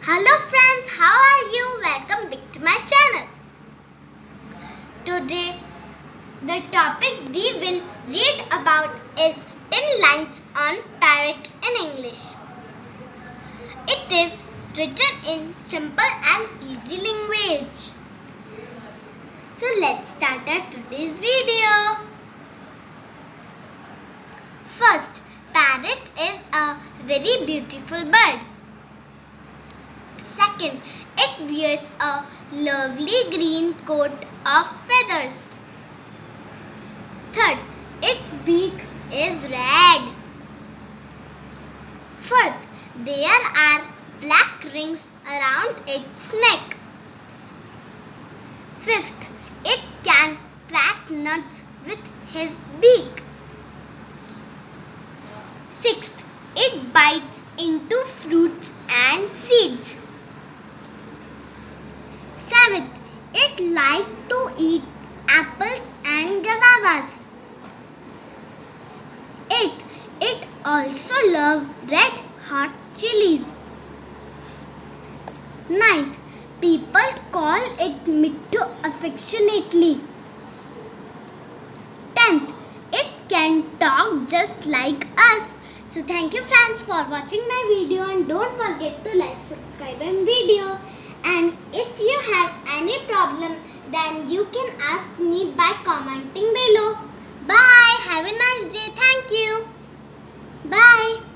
Hello friends, how are you? Welcome back to my channel. Today the topic we will read about is 10 lines on parrot in English. It is written in simple and easy language. So let's start our today's video. First, parrot is a very beautiful bird. Second, it wears a lovely green coat of feathers. Third, its beak is red. Fourth, there are black rings around its neck. Fifth, it can crack nuts with his beak. Sixth, it bites into fruits and seeds. Seventh, it likes to eat apples and guavas. Eighth, it also loves red hot chilies. Ninth, people call it Mittu affectionately. 10th, it can talk just like us. So thank you friends for watching my video, and don't forget to like, subscribe and video. And if you have any problem, then you can ask me by commenting below. Bye. Have a nice day. Thank you. Bye.